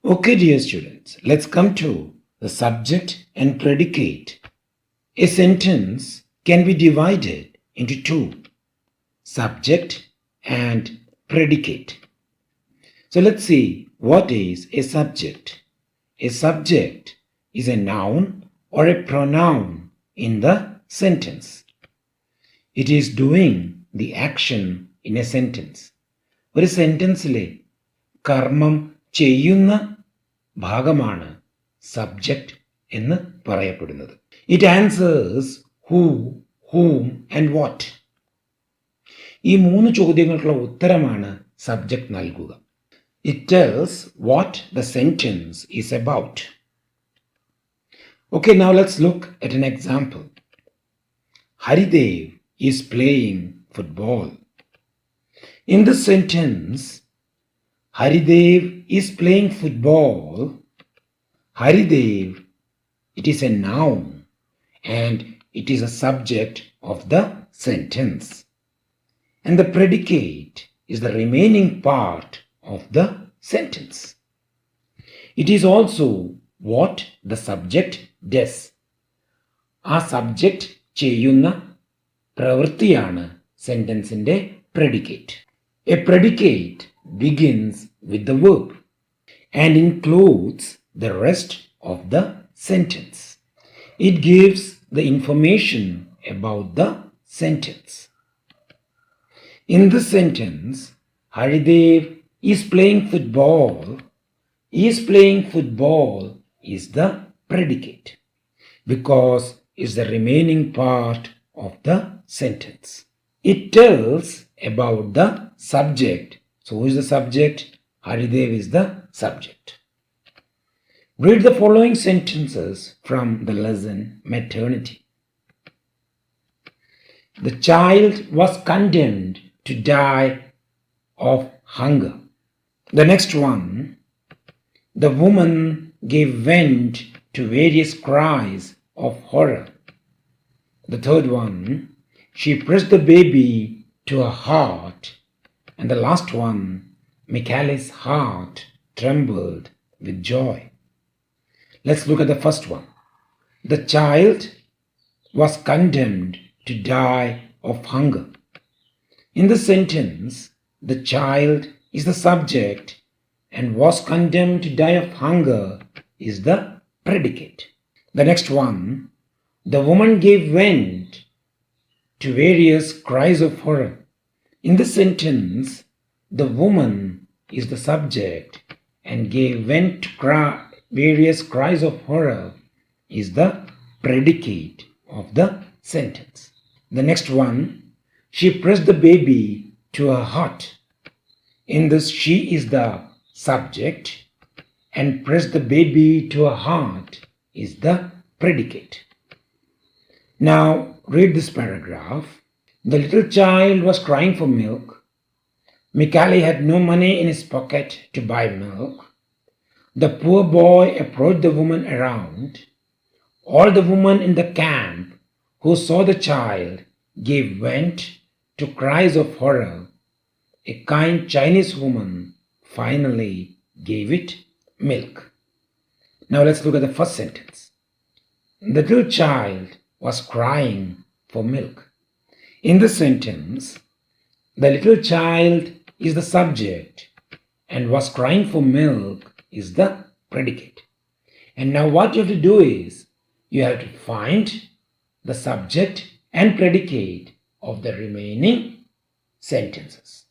Okay, dear students, let's come to the subject and predicate. A sentence can be divided into two, subject and predicate. So let's see what is a subject. A subject is a noun or a pronoun in the sentence. It is doing the action in a sentence. ഒരു സെന്റൻസിലെ കർമ്മം ചെയ്യുന്ന ഭാഗമാണ് subject എന്ന് പറയപ്പെടുന്നത്. It answers who, whom and what. ഈ മൂന്ന് ചോദ്യങ്ങൾക്കുള്ള ഉത്തരമാണ് സബ്ജക്റ്റ് നൽകുക. It tells what the sentence is about. Okay, now let's look at an example. Haridev is playing football. In this sentence, Haridev is playing football. Haridev, it is a noun and it is a subject of the sentence. And the predicate is the remaining part of the sentence. It is also what the subject does. ആ subject ചെയ്യുന്ന പ്രവൃത്തിയാണ് സെന്റൻസിന്റെ predicate. A predicate begins with the verb and includes the rest of the sentence. It gives the information about the sentence. In this sentence, Haridev is playing football. Is playing football is the predicate because it's the remaining part of the sentence. It tells about the subject. So who is the subject? Haridev is the subject. Read the following sentences from the lesson Maternity. The child was condemned to die of hunger. The next one, the woman gave vent to various cries of horror. The third one, she pressed the baby to her heart. And the last one, Michale's heart trembled with joy. Let's look at the first one. The child was condemned to die of hunger. In the sentence, the child is the subject and was condemned to die of hunger is the predicate. The next one, the woman gave vent to various cries of horror. In the sentence, the woman is the subject and gave vent to various cries of horror is the predicate of the sentence. The next one, she pressed the baby to her heart. In this, she is the subject and pressed the baby to her heart is the predicate. Now, read this paragraph. The little child was crying for milk. Michale had no money in his pocket to buy milk. The poor boy approached the woman around. All the women in the camp who saw the child gave vent to cries of horror. A kind Chinese woman finally gave it milk. Now let's look at the first sentence. The little child was crying for milk. In this sentence, the little child is the subject and was crying for milk is the predicate. And now what you have to do is you have to find the subject and predicate of the remaining sentences.